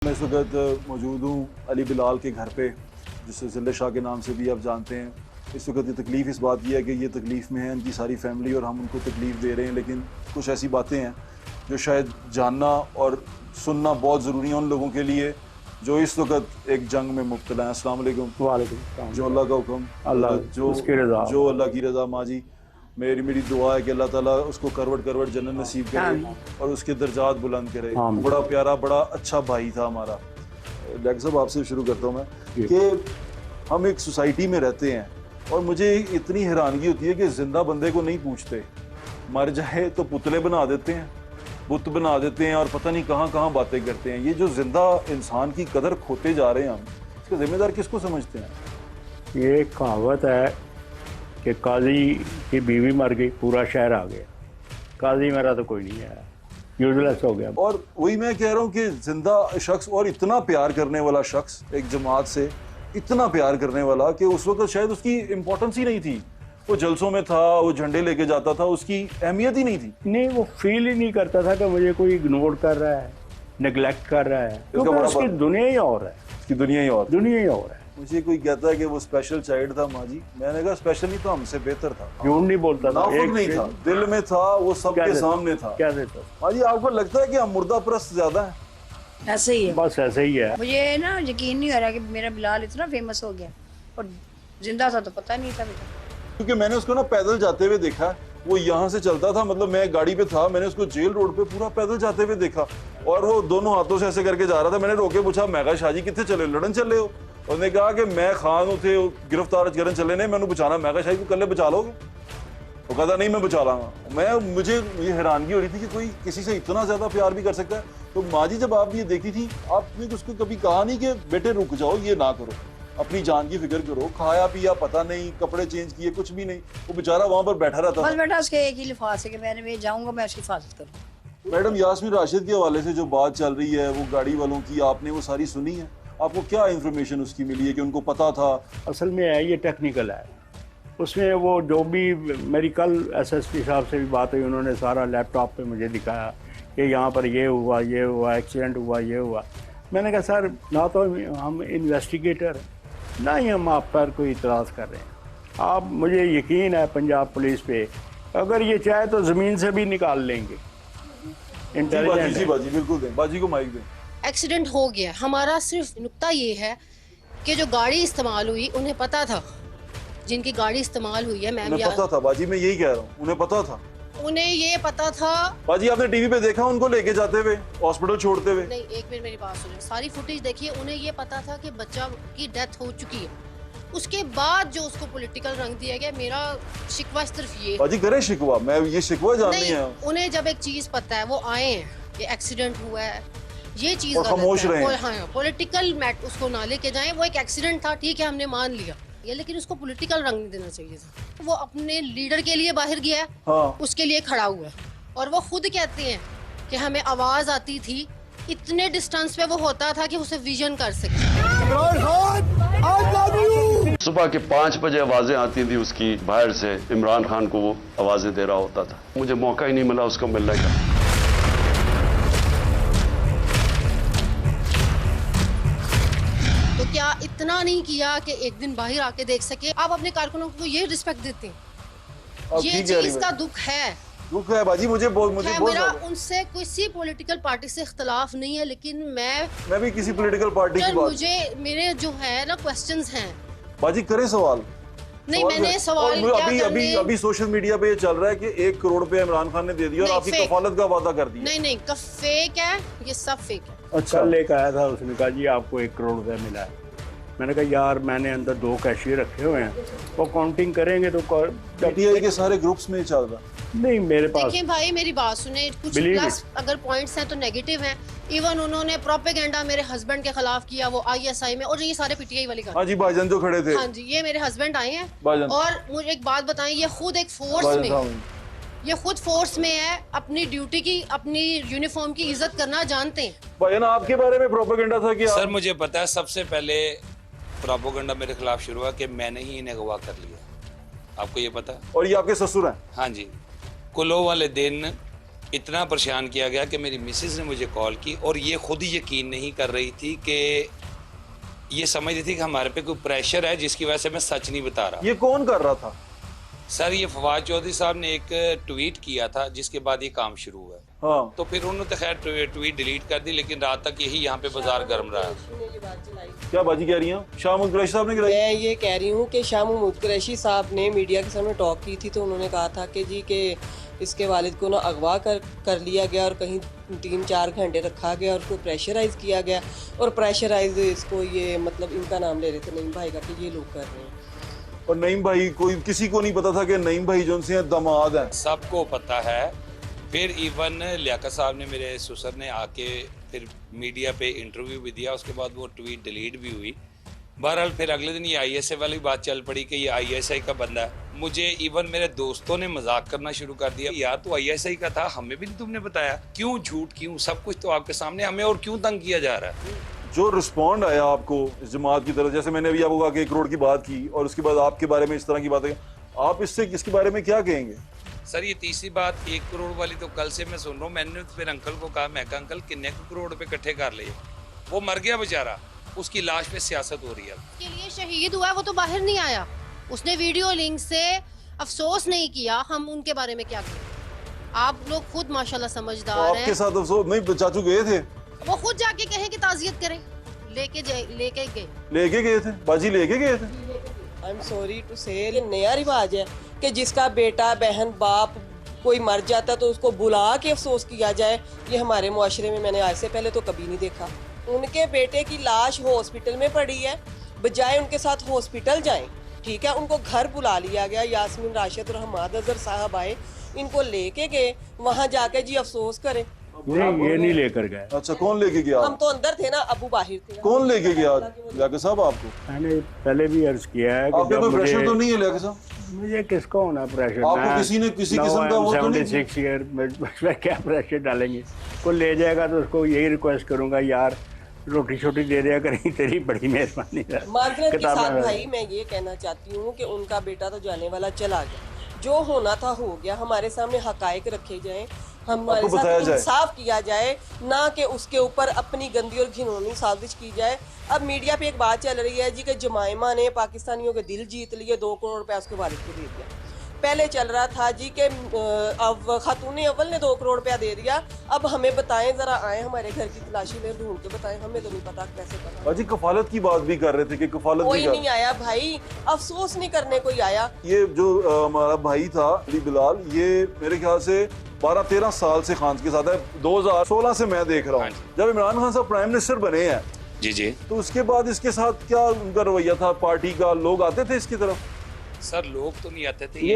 मैं इस वक्त मौजूद हूँ अली बिलाल के घर पे, जिसे ज़िले शाह के नाम से भी आप जानते हैं। इस वक्त ये तकलीफ़ इस बात की है कि ये तकलीफ़ में है इनकी सारी फैमिली और हम उनको तकलीफ़ दे रहे हैं, लेकिन कुछ ऐसी बातें हैं जो शायद जानना और सुनना बहुत ज़रूरी है उन लोगों के लिए जो इस वक्त एक जंग में मुब्तला हैं। अस्सलाम वालेकुम। वालेकुम। जो अल्लाह का हुक्म, अल्लाह जो उसकी रज़ा, जो अल्लाह की रज़ा। माँ जी, मेरी दुआ है कि अल्लाह ताला उसको करवट करवट जन्नत नसीब करे और उसके दर्जात बुलंद करे। बड़ा प्यारा, बड़ा अच्छा भाई था हमारा। डॉक्टर साहब, आपसे शुरू करता हूँ मैं कि हम एक सोसाइटी में रहते हैं और मुझे इतनी हैरानगी होती है कि जिंदा बंदे को नहीं पूछते, मर जाए तो पुतले बना देते हैं, बुत बना देते हैं और पता नहीं कहाँ कहाँ बातें करते हैं। ये जो जिंदा इंसान की कदर खोते जा रहे हैं हम, इसका जिम्मेदार किसको समझते हैं? ये कहावत है कि काजी की बीवी मर गई, पूरा शहर आ गया। काजी मेरा तो कोई नहीं है, यूजलेस हो गया। और वही मैं कह रहा हूँ कि जिंदा शख्स और इतना प्यार करने वाला शख्स, एक जमात से इतना प्यार करने वाला कि उस वक्त शायद उसकी इम्पोर्टेंस ही नहीं थी। वो जलसों में था, वो झंडे लेके जाता था, उसकी अहमियत ही नहीं थी। नहीं, वो फील ही नहीं करता था कि मुझे कोई इग्नोर कर रहा है, नेग्लेक्ट कर रहा है, क्योंकि उसकी दुनिया ही और है। उसकी दुनिया ही और है। मुझे कोई कहता है कि वो स्पेशल चाइल्ड था माँ जी, मैंने कहा स्पेशल नहीं था, हमसे बेहतर था। झूठ नहीं बोलता था, एक नहीं था, दिल में था, वो सबके सामने था। क्या देता माँ जी, आपको लगता है कि हम मुर्दा परस्त ज्यादा है? ऐसे ही है, बस ऐसे ही है। मुझे ना यकीन नहीं हो रहा कि मेरा बिलाल इतना फेमस हो गया और जिंदा था तो पता नहीं था मुझे। क्योंकि मैंने उसको ना पैदल जाते हुए देखा। वो यहाँ से चलता था, मतलब मैं गाड़ी पे था, मैंने उसको जेल रोड पे पूरा पैदल जाते हुए देखा और वो दोनों हाथों से ऐसे करके जा रहा था। मैंने रोके पूछा, मैं कहा शाहजी कितने चले, लड़न चले हो? उसने कहा कि मैं खान उठे गिरफ्तार करन चले ने, मैंने बचाना। मैं कहा शाहजी कल बचा लोगे? वो कहता नहीं, मैं बचा लाऊंगा। मुझे ये हैरानगी हो रही थी कि कोई किसी से इतना ज्यादा प्यार भी कर सकता है। तो माँ जी, जब आप ये देखी थी, आपने उसको कभी कहा नहीं कि बेटे रुक जाओ, ये ना करो, अपनी जान की फिक्र करो? खाया पिया पता नहीं, कपड़े चेंज किए, कुछ भी नहीं, वो बेचारा वहां पर बैठा रहता बस बेटा उसके एक ही लिफाज है कि मैं जाऊंगा, मैं उसकी हिफाजत करूँ। मैडम, यास्मीन राशिद के हवाले से जो बात चल रही है, वो गाड़ी वालों की, आपने वो सारी सुनी है? आपको क्या इंफॉर्मेशन उसकी मिली है कि उनको पता था? असल में है, ये टेक्निकल है। उसमें वो जो भी, मेरी कल एसएसपी साहब से भी बात हुई, उन्होंने सारा लैपटॉप पे मुझे दिखाया कि यहाँ पर ये हुआ, एक्सीडेंट हुआ, ये हुआ। मैंने कहा सर, ना तो हम इन्वेस्टिगेटर हैं, ना ही हम आप पर कोई इतराज़ कर रहे हैं। आप, मुझे यकीन है पंजाब पुलिस पे, अगर ये चाहे तो ज़मीन से भी निकाल लेंगे। इंटेलिजेंट है। बाजी बिल्कुल दें, बाजी को माइक दें। एक्सीडेंट हो गया, हमारा सिर्फ नुक्ता ये है कि जो गाड़ी इस्तेमाल हुई उन्हें पता था, जिनकी गाड़ी इस्तेमाल हुई है, मैम, उन्हें पता था बाजी, मैं यही कह रहा हूँ, उन्हें पता था। उन्हें ये पता था। बाजी, आपने टीवी पे देखा उनको लेके जाते हुए, हॉस्पिटल छोड़ते हुए? नहीं, एक मिनट मेरी बात सुनिए, सारी फुटेज देखिए। उन्हें ये पता था कि बच्चा की डेथ हो चुकी है। उसके बाद जो उसको पॉलिटिकल रंग दिया गया, मेरा शिकवा सिर्फ ये। बाजी करें शिकवा, मैं ये शिकवा जाननी है। उन्हें जब एक चीज पता है, वो आए हैं कि एक्सीडेंट हुआ है, ये चीज खामोश रहे। हाँ, पॉलिटिकल मैट उसको ना लेके जाएं। वो एक एक्सीडेंट था, ठीक है, हमने मान लिया ये, लेकिन उसको पॉलिटिकल रंग नहीं देना चाहिए था। वो अपने लीडर के लिए बाहर गया, हाँ। उसके लिए खड़ा हुआ है और वो खुद कहते हैं कि हमें आवाज आती थी, इतने डिस्टेंस पे वो होता था कि उसे विजन कर सके। सुबह के 5 बजे आवाजें आती थी उसकी बाहर से, इमरान खान को वो आवाजें दे रहा होता था। मुझे मौका ही नहीं मिला उसको मिलने का। तो क्या इतना नहीं किया कि एक दिन बाहर आके देख सके? आप अपने कारकुनों को ये रिस्पेक्ट देते हैं, ये चीज का दुख है। दुख है बाजी, मुझे मेरा उनसे किसी पॉलिटिकल पार्टी से इख्तलाफ नहीं है, लेकिन मैं भी किसी पॉलिटिकल पार्टी की बात, मुझे मेरे जो है ना क्वेश्चंस हैं। बाजी करे सवाल। नहीं, मैंने सवाल अभी सोशल मीडिया पे ये चल रहा है कि 1 करोड़ रुपया इमरान खान ने दे दिया और आपकी कफालत का वादा कर दिया। नहीं, फेक है, ये सब फेक है। अच्छा, लेकर आया था, उसने कहा जी आपको 1 करोड़ रुपया मिला है। मैंने कहा यार, मैंने अंदर 2 कैशियर रखे हुए हैं, वो काउंटिंग करेंगे तो पीटीआई के सारे ग्रुप्स में चल रहा। नहीं, मेरे पास देखिए भाई, मेरी बात सुने, कुछ प्लस अगर पॉइंट्स हैं तो नेगेटिव हैं। इवन उन्होंने प्रोपेगेंडा मेरे हस्बैंड के खिलाफ किया, वो आईएसआई में, और ये सारे पीटीआई वाले का। हाँ जी, भाईजान जो खड़े थे। हाँ जी, ये मेरे हस्बैंड आए हैं। और मुझे एक बात बताएं, ये खुद एक फोर्स में है, अपनी ड्यूटी की, अपनी यूनिफॉर्म की इज्जत करना जानते हैं। भाईजान, आपके बारे में प्रोपेगेंडा था कि सर, मुझे पता है, सबसे पहले प्रोपेगेंडा मेरे खिलाफ शुरू हुआ कि मैंने ही इन्हें अगवा कर लिया। आपको ये पता है? और ये आपके ससुर हैं? हाँ जी। कुलो वाले दिन इतना परेशान किया गया कि मेरी मिसेज ने मुझे कॉल की और ये खुद ही यकीन नहीं कर रही थी कि ये समझ रही थी कि हमारे पे कोई प्रेशर है जिसकी वजह से मैं सच नहीं बता रहा। ये कौन कर रहा था? सर ये फवाद चौधरी साहब ने एक ट्वीट किया था जिसके बाद ये काम शुरू हुआ है। हाँ, तो फिर उन्होंने तो खैर ट्वीट डिलीट कर दी, लेकिन रात तक यही यहाँ पे बाजार गर्म रहा है। क्या बाजी कह रही हैं? शाह महमूद कुरैशी साहब ने गिराई? मैं ये कह रही हूँ कि शाह महमूद कुरैशी साहब ने मीडिया के सामने टॉक की थी, तो उन्होंने कहा था कि जी के इसके वालिद को ना अगवा कर लिया गया और कहीं 3-4 घंटे रखा गया और उसको प्रेशराइज किया गया, और प्रेशराइज इसको ये मतलब इनका नाम ले रहे थे नईम भाई का कि ये लोग कर रहे हैं। और नईम भाई कोई किसी को नहीं पता था कि नईम भाई जो उनसे दमाद हैं। सबको पता है। फिर इवन लियाकत साहब ने, मेरे ससुर ने आके फिर मीडिया पे इंटरव्यू भी दिया, उसके बाद वो ट्वीट डिलीट भी हुई। बहरहाल फिर अगले दिन ये ISI वाली बात चल पड़ी कि ये ISI का बंदा है। मुझे इवन मेरे दोस्तों ने मजाक करना शुरू कर दिया, यार तो ISI का था, हमें भी नहीं तुमने बताया, क्यों झूठ, क्यों, सब कुछ तो आपके सामने, हमें और क्यों तंग किया जा रहा है। जो रिस्पॉन्ड आया आपको इस जमात की तरफ, जैसे मैंने अभी आपको कहा कि 1 करोड़ की बात की और उसके बाद आपके बारे में इस तरह की बातें, आप इसके बारे में क्या कहेंगे? सर ये तीसरी बात 1 करोड़ वाली तो कल से मैं सुन रहा हूँ। मैंने फिर अंकल को कहा, मैं कहा अंकल कितने करोड़ रुपए इकट्ठे कर लिए, वो मर गया बेचारा, उसकी लाश पे सियासत हो रही है। के लिए शहीद हुआ है, वो तो बाहर नहीं आया, उसने वीडियो लिंक से अफसोस नहीं किया। हम उनके बारे में क्या करें? आप लोग खुद माशाल्लाह समझदार हैं। आपके साथ अफसोस नहीं, चाचू गए थे, वो खुद जाके कहे कि ताजियत करें, लेके गए। लेके गए थे, बाजी लेके गए थे। आई एम सॉरी टू से ये नया रिवाज है कि जिसका बेटा बहन बाप कोई मर जाता है तो उसको बुला के अफसोस किया जाए। ये हमारे मुआशरे में मैंने आज से पहले तो कभी नहीं देखा। उनके बेटे की लाश हॉस्पिटल में पड़ी है, बजाय उनके साथ हॉस्पिटल जाएं, ठीक है, उनको घर बुला लिया गया। यास्मीन राशिद और हमाद अजहर साहब आए, इनको लेके गए, वहाँ जाके जी अफसोस करें। नहीं, ये नहीं लेकर गए। अच्छा, कौन लेके गया? हम तो अंदर थे ना, अबू बाहिर थे। कौन लेके गया लियाकत साहब आपको? मैंने पहले भी अर्ज किया है कि आपके जब कोई प्रेशर तो मुझे नहीं है लियाकत साहब? मुझे किसको होना प्रेशर? आपको किसी ने किसी किस्म का वो तो नहीं? 76 ईयर में क्या प्रेशर डालेंगे? कोई ले जाएगा तो उसको यही रिक्वेस्ट करूंगा, यार रोटी छोटी दे दिया करें, तेरी बड़ी मेहरबानी है। मार्गरेट के साथ भाई मैं ये कहना चाहती हूँ कि उनका बेटा तो जाने वाला चला गया, जो होना था हो गया। हमारे सामने हकायक रखे जाएं, हमारे साथ इंसाफ किया जाए, ना कि उसके ऊपर अपनी गंदी और घिनौनी साजिश की जाए। अब मीडिया पे एक बात चल रही है जी कि जमाइमा ने पाकिस्तानियों के दिल जीत लिए, 2 करोड़ रुपया उसके वालिद को दे दिया। पहले चल रहा था जी कि अब खातून अव्वल ने 2 करोड़ रुपया दे दिया। अब हमें बताएं, जरा आए हमारे घर की तलाशी में, ढूंढ के बताएं, हमें तो नहीं पता कैसे पता। बाजी कफालत की बात भी कर रहे थे कि कफालत कोई नहीं आया भाई, अफसोस नहीं करने कोई आया। ये जो हमारा भाई था अली बिलाल, ये मेरे ख्याल से 12-13 साल से खान के साथ है। 2016 से मैं देख रहा हूँ जब इमरान खान साहब प्राइम मिनिस्टर बने हैं। जी जी। तो उसके बाद इसके साथ क्या उनका रवैया था? पार्टी का लोग आते थे इसकी तरफ? सर लोग तो नहीं आते थे, ये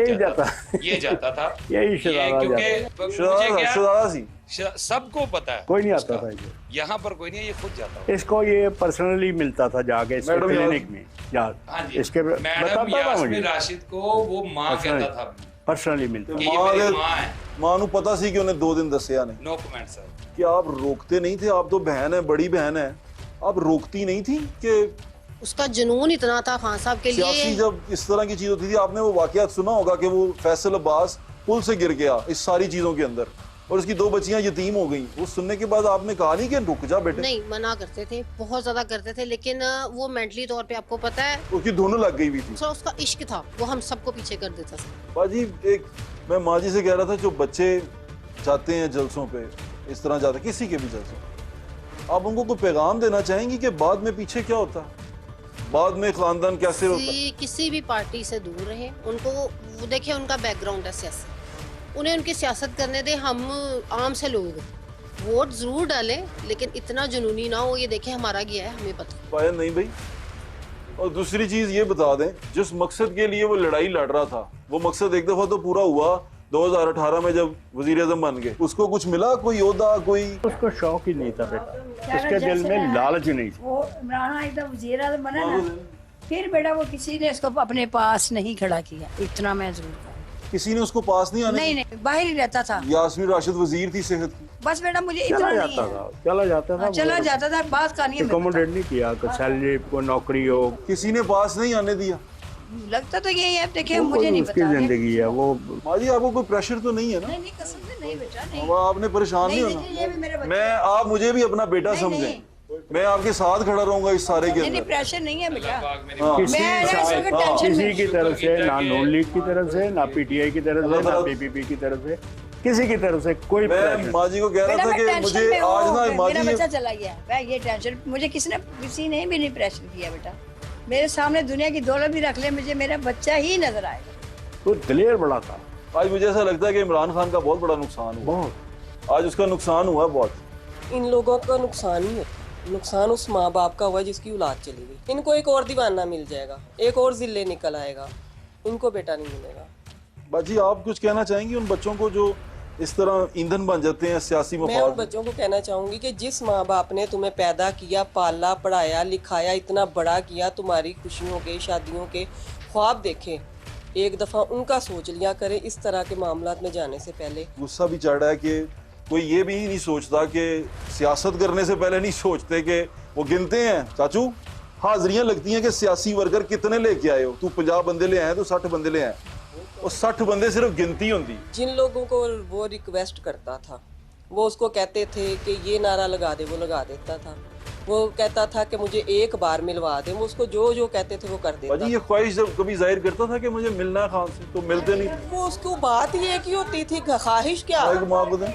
ये जाता था यही शरारा क्योंकि शरारा सी सबको पता है, कोई नहीं आता था। यहाँ पर कोई नहीं है, ये खुद जाता है। इसको ये पर्सनली मिलता था जाके इसके क्लिनिक में, यार हाँ जी, इसके मैडम यास्मीन राशिद को वो माँ कहता था, पर्सनली मिलता। कि ये मेरी माँ है। माँ नू पता सी कि उन्हें 2 दिन दसिया नहीं। No comment sir. कि आप रोकते नहीं थे? आप तो बहन है, बड़ी बहन है, आप रोकती नहीं थी कि उसका जुनून इतना था खान साहब के सियासी लिए। जब इस तरह की चीज होती थी, आपने वो वाकयात सुना होगा कि वो फैसल अब्बास पुल से गिर गया इस सारी चीजों के अंदर और उसकी 2 बच्चियां यतीम हो गई। वो सुनने के बाद आपने कहा नहीं कि रुक जा बेटे? नहीं, मना करते थे, बहुत ज्यादा करते थे, लेकिन वो मेंटली तौर पे आपको पता है उसकी धुन लग गई हुई थी। दूसरा उसका इश्क था, वो हम सबको पीछे कर देता था। बाजी एक मैं माँ जी से कह रहा था, जो बच्चे जाते हैं जलसों पे, इस तरह जाते किसी के भी जलसों, आप उनको कोई पैगाम देना चाहेंगी कि बाद में पीछे क्या होता है, बाद में खानदान कैसे होता है? किसी भी पार्टी से दूर रहे, उनको वो देखिए, उनका बैकग्राउंड है सियासी, उन्हें उनकी सियासत करने दे। हम आम से लोग वोट जरूर डालें, लेकिन इतना जुनूनी ना हो। ये देखें हमारा गया है, हमें पता पाया नहीं भाई। और दूसरी चीज ये बता दें, जिस मकसद के लिए वो लड़ाई लड़ रहा था, वो मकसद एक दफा तो पूरा हुआ 2018 में जब वजीर आजम बन गए। उसको कुछ मिला? कोई ओहदा, कोई? उसको शौक ही नहीं था बेटा, उसके दिल में लालच नहीं था। वो इमरान खान एकदम वजीर आज़म बना ना, फिर बेटा वो किसी ने इसको अपने पास नहीं खड़ा किया, इतना मैं जरूर कहूँ। किसी ने उसको पास नहीं आने? नहीं, बाहर ही रहता था। यास्मीन राशिद वजीर थी सेहत की। बस बेटा मुझे इतना चला नहीं जाता है। था, चला जाता था, बात का नहीं है। अकोमोडेट नहीं किया कि सैलरी को नौकरी हो, किसी ने पास नहीं आने दिया। लगता तो यही है, देखिए वो मुझे नहीं उसकी पता। जिंदगी है वो। माँ जी आपको कोई प्रेशर तो नहीं है ना? नहीं, कसम से नहीं बेटा नहीं। अब आपने परेशान नहीं नहीं, होना। ये भी मेरा बच्चा मैं आप मुझे भी अपना बेटा नहीं, समझें, मैं आपके साथ खड़ा रहूंगा इस सारे के नहीं अंदर। प्रेशर नहीं है बेटा। हाँ। किसी मैं ना साइड- इसमें टेंशन किसी में की तरफ से, ना नून लीग की तरफ से, ना पीटीआई की तरफ से, ना बीपीपी की तरफ से, किसी की तरफ से कोई मैं प्रेशर माँ जी को कह रहा बेटा था मैं कि टेंशन मुझे में आज हूँ, ना माँ मेरा जी बच्चा चला गया, मैं ये टेंशन, मुझे किसी ने भी नहीं प्रेशर किया बेटा। मेरे सामने दुनिया की दौलत भी रख ले, मुझे मेरा बच्चा ही नजर आएगा। तो दिलेर बड़ा था आज मुझे ऐसा लगता है कि इमरान खान का बहुत बड़ा नुकसान हुआ, बहुत। आज उसका नुकसान हुआ बहुत। इन लोगों का नुकसान ही होता, नुकसान उस माँ बाप का हुआ जिसकी औलाद चली गई। इनको एक और दीवाना मिल जाएगा, एक और जिले निकल आएगा, इनको बेटा नहीं मिलेगा। बाजी आप कुछ कहना चाहेंगी उन बच्चों को जो इस तरह ईंधन बन जाते हैं सियासी मैं उन मफाद? बच्चों को कहना चाहूंगी कि जिस माँ बाप ने तुम्हें पैदा किया, पाला, पढ़ाया, लिखाया, इतना बड़ा किया, तुम्हारी खुशियों के, शादियों के ख्वाब देखे, एक दफा उनका सोच लिया करें इस तरह के मामलात में जाने से पहले। गुस्सा भी चढ़ रहा है कि कोई ये भी नहीं सोचता कि सियासत करने से पहले नहीं सोचते कि वो गिनते हैं। चाचू हाजिरियां लगती हैं कि सियासी वर्कर कितने लेके आए हो, तू 50 बंदे ले आए तो 60 बंदे ले आए, और 60 बंदे सिर्फ गिनती होती। जिन लोगों को वो रिक्वेस्ट करता था वो उसको कहते थे कि ये नारा लगा दे, वो लगा देता था। वो कहता था कि मुझे एक बार मिलवा दे, वो उसको जो जो कहते थे वो कर देता बाजी ये ख्वाहिश जब कभी जाहिर करता था कि मुझे मिलना है खान से, तो मिलते नहीं। वो उसको बात ही एक ही होती थी, ख्वाहिश क्या। एक माँ को दें,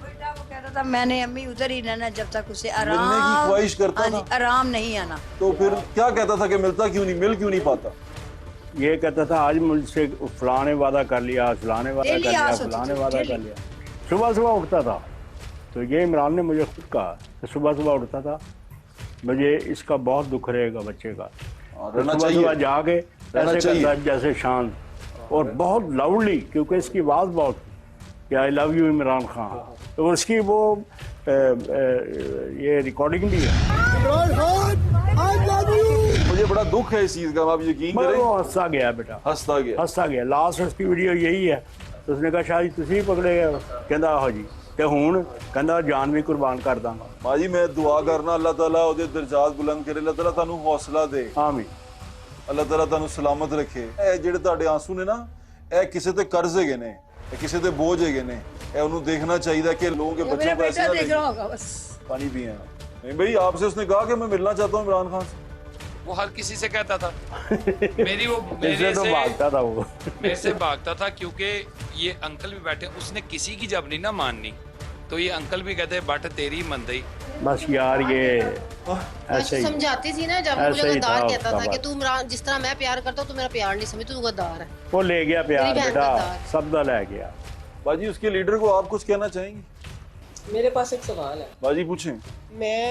बेटा वो कहता था मैंने अम्मी उधर ही रहना जब तक उसे मिलने की आराम, ख्वाहिश करता हाँ जी, था। आराम नहीं आना। तो फिर क्या कहता था कि मिलता क्यों नहीं, मिल क्यों नहीं पाता? ये कहता था आज मुझसे फलाने वादा कर लिया, फलाने वादा कर डेली लिया, आस होती फलाने थी, वादा कर डेली। लिया। सुबह सुबह उठता था तो ये इमरान ने मुझे खुद कहा कि सुबह सुबह उठता था, मुझे इसका बहुत दुख रहेगा बच्चे का। तो रहना सुबह चाहिए। सुबह जाके रहना ऐसे चाहिए। करता जैसे शांत, और बहुत लाउडली, क्योंकि इसकी आवाज़ बहुत कि I love you Imran Khan, तो उसकी वो ये रिकॉर्डिंग भी है। मुझे बड़ा दुख है इस चीज का, आप यकीन मगर करें। वो हंसता गया बेटा, हंसता गया। हंसता गया। लास्ट उसकी वीडियो यही है। तो उसने कहा शायद तुसी पकड़े गए, कहता आहो जी, ते हुण कहता जान भी कुर्बान कर दांगा। माँ जी मैं दुआ करना अल्लाह ताला ਉਹਦੇ ਦਰਜਾਤ ਬੁਲੰਦ ਕਰੇ, अल्लाह ताला ਤੁਹਾਨੂੰ ਹੌਸਲਾ ਦੇ, आमीन। अल्लाह ताला ਤੁਹਾਨੂੰ ਸਲਾਮਤ ਰੱਖੇ। ਇਹ ਜਿਹੜੇ ਤੁਹਾਡੇ ਆਂਸੂ ਨੇ ਨਾ, ਇਹ ਕਿਸੇ ਤੇ ਕਰਜ਼ ਹੈਗੇ ਨੇ, ਇਹ ਕਿਸੇ ਤੇ ਬੋਝ ਹੈਗੇ ਨੇ, ਇਹ ਉਹਨੂੰ ਦੇਖਣਾ ਚਾਹੀਦਾ कि लोगों के मेरा बच्चों को ऐसे बेटा ना देख देखें। रहा होगा बस। पानी पिए नहीं भाई, आपसे उसने कहा कि मैं मिलना चाहता हूँ इमरान खान से। वो हर किसी से कहता था मेरी वो इससे मेरे तो से भागता था वो। मेरे से भागता था, क्योंकि ये अंकल भी बैठे, उसने किसी की जब नहीं ना माननी, तो ये अंकल भी कहते बट तेरी मंदई। बस यार ये मैं ऐसे ही समझाती थी ना, जब ऐसे मुझे ही गद्दार था कहता उसका था कि बात। तू इमरान, जिस तरह मैं प्यार करता हूँ तू मेरा प्यार नहीं समझ, तू गद्दार है। वो ले गया प्यार मेरी बहन बेटा, का दाग। सब दा ले गया। बाजी उसके लीडर को आप कुछ कहना चाहेंगे? मेरे पास एक सवाल है, बाजी पूछें। मैं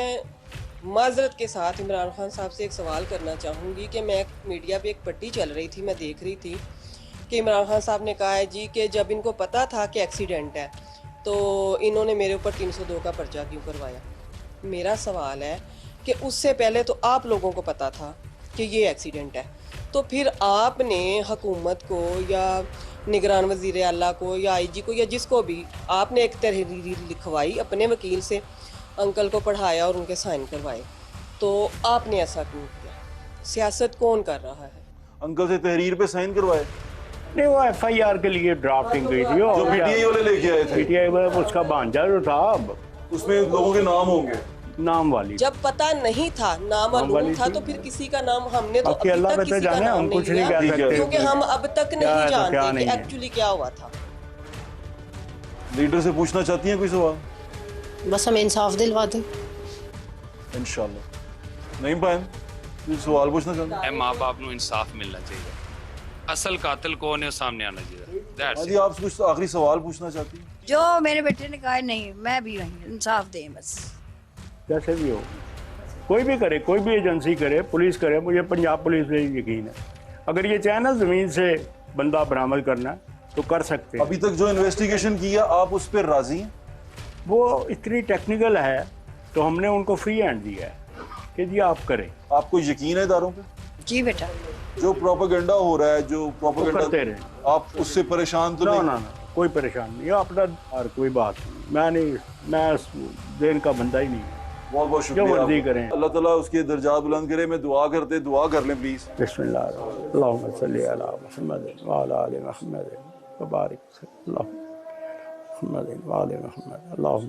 माजरत के साथ इमरान खान साहब से एक सवाल करना चाहूँगी कि मैं मीडिया पे एक पट्टी चल रही थी, मैं देख रही थी कि इमरान खान साहब ने कहा है जी कि जब इनको पता था कि एक्सीडेंट है तो इन्होंने मेरे ऊपर 302 का पर्चा क्यों करवाया। मेरा सवाल है कि उससे पहले तो आप लोगों को पता था कि ये एक्सीडेंट है, तो फिर आपने हुकूमत को या निगरान वज़ीर आला को या आईजी को या जिसको भी आपने एक तहरीर लिखवाई अपने वकील से, अंकल को पढ़ाया और उनके साइन करवाए, तो आपने ऐसा क्यों किया? सियासत कौन कर रहा है? अंकल से तहरीर पे साइन करवाए नहीं, वो FIR के लिए ड्राफ्टिंग गई थी, जो और पीटीआई वाले लेके आए थे, PTI में उसका भांजा जो था उसमें लोगों के नाम होंगे। नाम वाली। जब पता नहीं था, नामालूम वाली था, थी। तो फिर किसी का नाम हमने तो बाकी अभी अल्लाह तक बेहतर किसी का जाने, नाम हम नहीं कुछ नहीं लिया, कह सकते। क्योंकि हम अब तक क्या नहीं है तो क्या जानते नहीं कि है। एक्चुअली क्या हुआ था। लीडर से पूछना चाहती हैं कोई सवाल? बस हमें इंसाफ दिलवा दे। इंशाल्लाह। नहीं पाए कोई सवाल पूछना चाहते हैं? ए माँ बाप ਨੂੰ इंसाफ मिलना चाहिए, असल कातिल कौन है वो सामने आना चाहिए। That's हाँ it. जी आप कुछ आखिरी सवाल पूछना चाहती हैं? जो मेरे बेटे ने कहा नहीं, मैं भी वही इंसाफ दें बस। जैसे भी हो, कोई भी करे, कोई भी एजेंसी करे, पुलिस करे, मुझे पंजाब पुलिस पे यकीन है। अगर ये चाहे ना ज़मीन से बंदा बरामद करना तो कर सकते हैं। अभी तक जो इन्वेस्टिगेशन किया आप उस पर राजी हैं? वो इतनी टेक्निकल है तो हमने उनको फ्री हैंड दिया है कि जी आप करें। आपको यकीन है इदारों पे? जी बेटा। जो प्रोपेगेंडा हो रहा है, जो करते प्रोपेगेंडा, रहे। आप उससे परेशान तो ना नहीं? ना ना, कोई परेशान नहीं, अपना और कोई बात नहीं। मैं नहीं, मैं उस दिन का बंदा ही नहीं हूँ। बहुत बहुत जो शुक्रिया मर्जी आपका। करें। अल्लाह ताला उसके दर्जात बुलंद करे। मैं दुआ करते, दुआ कर लें प्लीज। बिस्मिल्लाह, अल्लाहुम्मा सल्ली अला मुहम्मद व अला आलि मुहम्मद व बारिक वसल्लम। मोहम्मद वाले मोहम्मद अल्लाहुम्मा